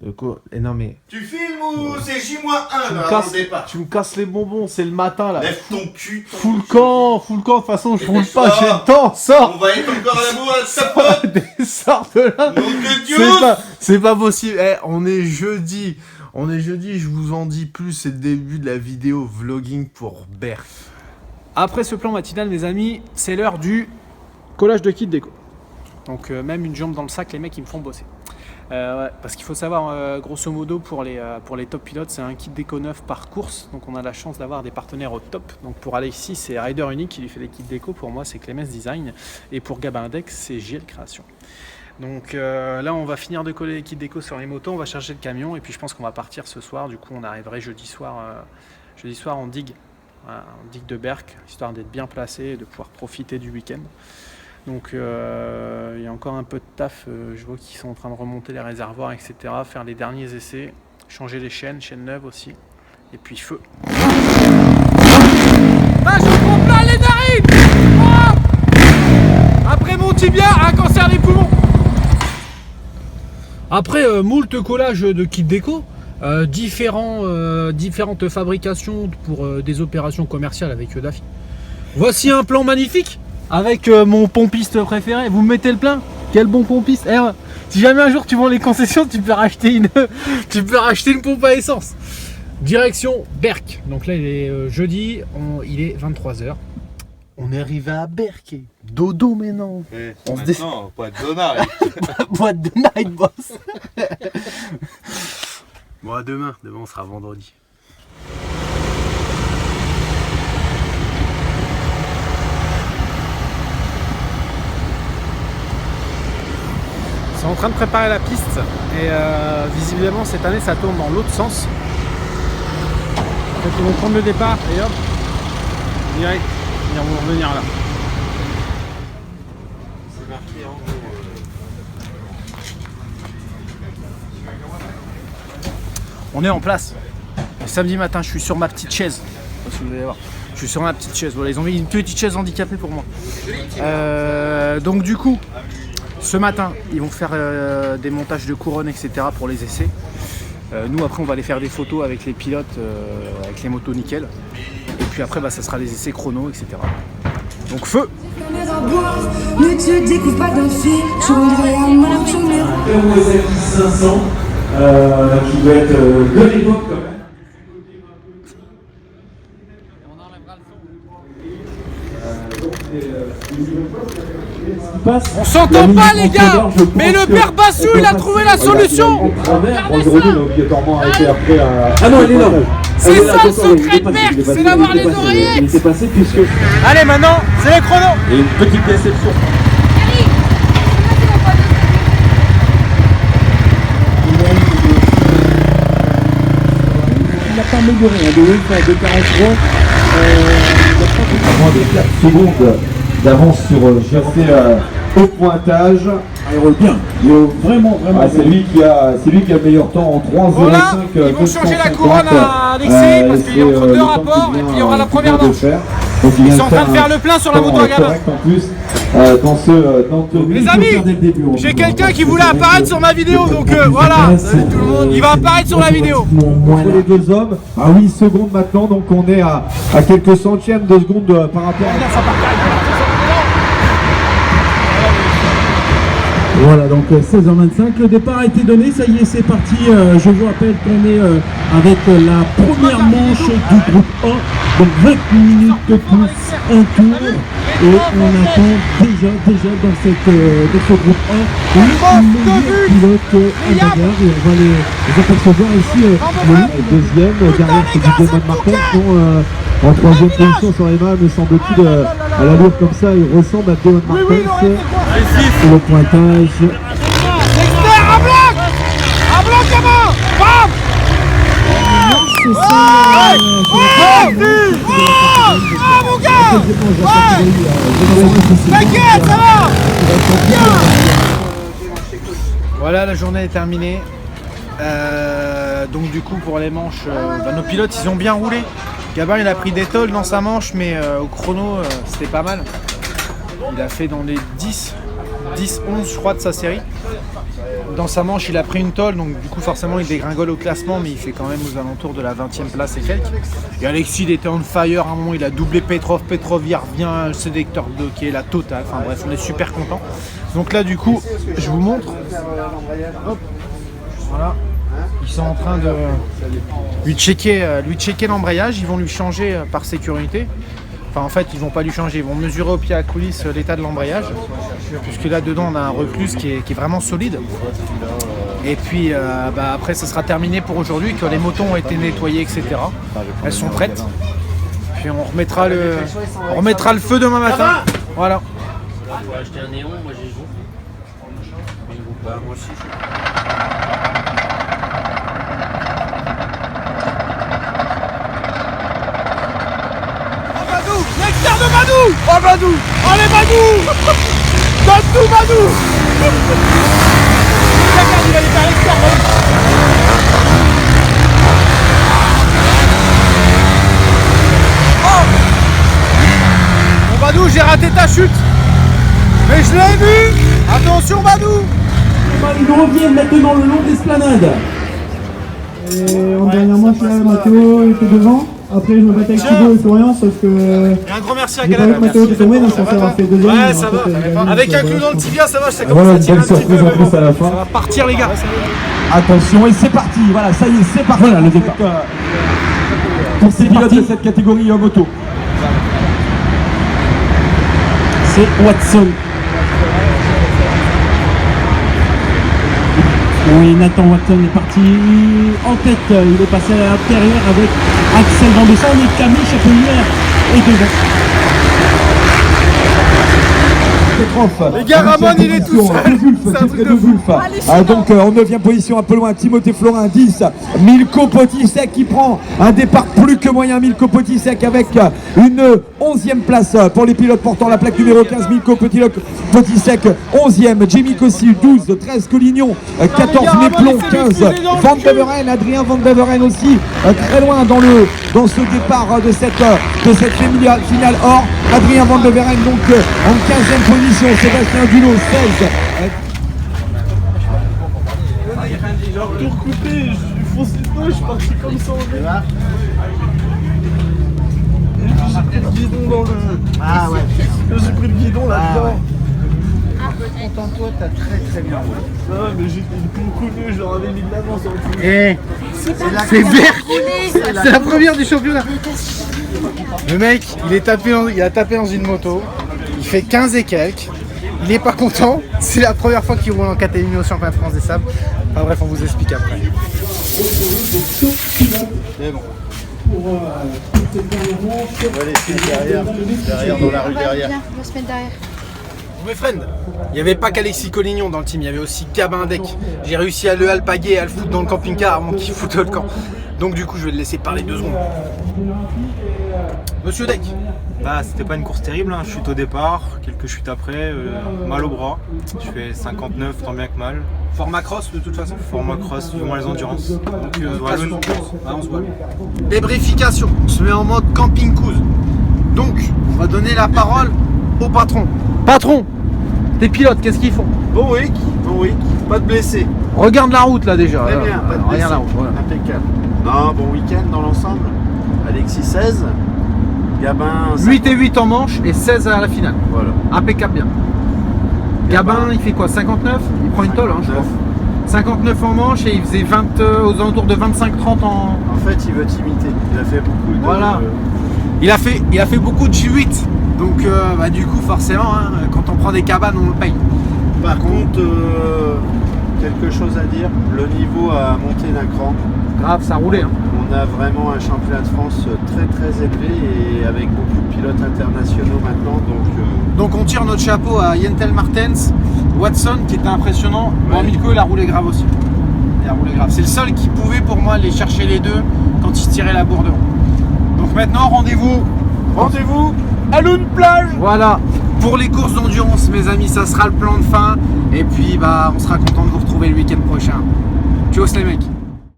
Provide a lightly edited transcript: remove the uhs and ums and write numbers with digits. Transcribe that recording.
Non mais... Tu filmes ou c'est J-1 là, avant le départ? Tu me casses les bonbons, c'est le matin là. Lève ton cul. Fous le camp, de toute façon je roule pas, j'ai le temps, sors. On va être encore à la bourre avec sa pote. Sors de là. Nom de Dieu. C'est pas possible, on est jeudi, je vous en dis plus, c'est le début de la vidéo vlogging pour Berk. Après ce plan matinal les amis, c'est l'heure du collage de kit déco. Donc même une jambe dans le sac, les mecs ils me font bosser. Ouais, parce qu'il faut savoir, grosso modo, pour les top pilotes, c'est un kit déco neuf par course. Donc on a la chance d'avoir des partenaires au top. Donc pour Alexis, c'est Rider Unique qui lui fait les kits déco. Pour moi, c'est Clemens Design. Et pour Gabin Index, c'est JL Création. Donc là, on va finir de coller les kits déco sur les motos. On va charger le camion. Et puis je pense qu'on va partir ce soir. Du coup, on arriverait jeudi soir en digue. Voilà, en digue de Berck, histoire d'être bien placé et de pouvoir profiter du week-end. Donc il y a encore un peu de taf, je vois qu'ils sont en train de remonter les réservoirs, etc. Faire les derniers essais, changer les chaînes neuves aussi, et puis feu. Ah, je prends plein les narines. Après mon tibia, un cancer des poumons. Après moult collage de kit déco, différentes fabrications pour des opérations commerciales avec Daffy. Voici un plan magnifique avec mon pompiste préféré. Vous me mettez le plein? Quel bon pompiste. Si jamais un jour tu vends les concessions, tu peux racheter une pompe à essence. Direction Berck. Donc là il est jeudi, il est 23h. On est arrivé à Berck. Dodo maintenant. On se descend. Boîte de night. Boîte de night, boss. Bon, à demain on sera vendredi. Ils sont en train de préparer la piste et visiblement cette année ça tourne dans l'autre sens. Donc ils vont prendre le départ et hop, direct, ils vont revenir là. C'est marqué en gros. On est en place. Et samedi matin, je suis sur ma petite chaise. Je sais pas si vous allez voir. Je suis sur ma petite chaise. Voilà, ils ont mis une petite chaise handicapée pour moi. Donc du coup, ce matin, ils vont faire des montages de couronne, etc. pour les essais. Nous, après, on va aller faire des photos avec les pilotes, avec les motos nickel. Et puis après, ça sera les essais chrono, etc. Donc feu! Ne te découvre pas d'un fil, je voudrais un match au mur. Le ZX 500 qui doit être de l'époque quand même. On s'entend pas les gars, mais le père Bassou il a trouvé la solution. Obligatoirement arrêté après Ah non, elle est là. C'est ça le secret de Berck, c'est d'avoir les oreillettes. Il s'est passé puisque... Allez maintenant, c'est les chronos. Et une petite déception. Il n'a pas amélioré, de 43. À moins de 4 secondes d'avance sur Chassé au pointage. Il roule bien. Vraiment. C'est lui qui a le meilleur temps en 3,05. Voilà, ils vont changer la couronne à Alexis parce qu'il est entre deux rapports et puis il y aura la première manche. Ils sont en train de faire le plein sur la moto à Gabin. Les amis, j'ai quelqu'un qui voulait apparaître sur ma vidéo, donc voilà, il va apparaître sur la vidéo. Entre les deux hommes, à 8 secondes maintenant, donc on est à quelques centièmes de seconde par rapport à... Voilà, donc 16h25, le départ a été donné, ça y est, c'est parti. Je vous rappelle qu'on est avec la première manche du groupe A, donc 20 minutes plus un tour, et on attend déjà dans ce groupe A le meilleur pilote en bagarre, et on va les apercevoir ici le deuxième, derrière c'est du Damon Martin, en troisième position sur les mains, me semble-t-il, à l'allure comme ça, il ressemble à Damon Martin. Le pointage. Dexter, un bloc comment? Bam! Mon gars! T'inquiète, ça va! Voilà, la journée est terminée. Donc du coup pour les manches, nos pilotes ils ont bien roulé. Gabin il a pris des tolls dans sa manche, mais au chrono c'était pas mal. Il a fait dans les 10-11 je crois de sa série. Dans sa manche, il a pris une tôle, donc du coup forcément il dégringole au classement, mais il fait quand même aux alentours de la 20e place et quelques. Et Alexis, il était on fire, à un moment il a doublé Petrov, il revient, le sélecteur bloqué, la totale, enfin bref, on est super content. Donc là du coup, je vous montre. Hop. Voilà. Ils sont en train de lui checker l'embrayage, ils vont lui changer par sécurité. Enfin en fait ils vont pas lui changer, ils vont mesurer au pied à coulisses l'état de l'embrayage. Puisque là dedans on a un recluse qui est vraiment solide. Et puis après ça sera terminé pour aujourd'hui, que les motos ont été nettoyées, etc. Elles sont prêtes. Puis on remettra le feu demain matin. Voilà. Faut acheter un néon, moi j'ai joue. Bah, moi aussi. Badou, l'externe de Badou. Oh Badou, allez Badou. Donne tout Badou. Regarde, il va aller faire l'externe. Oh. Bon Badou, j'ai raté ta chute. Mais je l'ai vu. Attention Badou. Ils reviennent maintenant le long d'Esplanade. Et en dernière manche, là, Mathéo était devant. Après, je me battais avec Thibaut et Florian, sauf que. Et un grand merci à J'ai pas vu que Mathéo était tombé, donc ça fait avoir fait deuxième. Ouais, ça va. Avec un clou dans le tibia, ça va, je sais comment Voilà, ça une tire belle un petit peu. surprise en plus à la fin. Ça va partir, les gars. Attention, et c'est parti. Voilà, ça y est, c'est parti. Voilà le départ. Pour ces pilotes de cette catégorie moto. C'est Watson. Oui, Nathan Watson est parti en tête. Il est passé à l'intérieur avec Axel Van de Sande et Camille Chapelière et devant. Petrov. Les gars, Ramon, il est tout seul. C'est un truc de fou. Donc en 9e position, un peu loin, Timothée Florin, 10. Milko Potisek qui prend un départ plus que moyen. Milko Potisek avec une 11e place pour les pilotes portant la plaque numéro 15. Milko Potisek, 11e. Jimmy Cossi, 12. 13 Collignon, 14 Méplon, 15. Van Beveren, Adrien Van Beveren aussi très loin dans ce départ de cette finale or. Adrien Van Beveren donc en 15e position. Sébastien Dulot, 16. J'ai un retour coupé, je suis foncé dedans, je suis parti comme ça en l'air. Et puis j'ai pris le guidon dans le. Ah ouais. J'ai pris le guidon là-dedans. Contente-toi, t'as très bien roulé. Ah ouais, mais j'ai connu, je leur avais mis de l'avance en plus. Eh, c'est Berk. C'est la première du championnat. Le mec, il a tapé dans une moto. Il fait 15 et quelques. Il est pas content. C'est la première fois qu'il roule en catégorie au championnat de France des sables. Enfin bref, on vous explique après. Mais bon. On va laisser derrière dans la rue derrière. On va se mettre derrière. Mes friends, il n'y avait pas qu'Alexis Collignon dans le team, il y avait aussi Gabin Deck. J'ai réussi à le alpaguer et à le foutre dans le camping-car avant qu'il foute le camp. Donc du coup, je vais le laisser parler 2 secondes. Monsieur Deck. Bah, c'était pas une course terrible, hein. Chute au départ, quelques chutes après, mal au bras. Je fais 59, tant bien que mal. Format cross de toute façon. Format cross, du moins les endurances. Donc, on se voit. Débrification, on se met en mode camping cruise. Donc, on va donner la parole au patron. Patron, tes pilotes, qu'est-ce qu'ils font? Bon week, pas de blessés. Regarde la route là déjà. Très bien, pas de blessés. Regarde la route, voilà. Impeccable. Non, bon week-end dans l'ensemble. Alexis 16, Gabin 5. 8 et 8 en manche et 16 à la finale. Voilà. Impeccable bien. Gabin, il fait quoi? 59? Il prend une tôle, hein, je crois. 59 en manche et il faisait 20, aux alentours de 25-30 en... En fait, il veut t'imiter. Il a fait beaucoup de... Voilà. Il a fait beaucoup de J8. Donc du coup forcément hein, quand on prend des cabanes on le paye. Par contre, quelque chose à dire, le niveau a monté d'un cran. Grave, ça roulait. Hein. On a vraiment un championnat de France très élevé et avec beaucoup de pilotes internationaux maintenant. Donc on tire notre chapeau à Yentel Martens, Watson qui était impressionnant. Ouais. Bon, Milko il a roulé grave aussi. Il a roulé grave. C'est le seul qui pouvait pour moi aller chercher les deux quand il se tirait la bourre devant. Donc maintenant rendez-vous à l'une plage. Voilà, pour les courses d'endurance mes amis, ça sera le plan de fin. Et puis on sera content de vous retrouver le week-end prochain. Tchuss les mecs.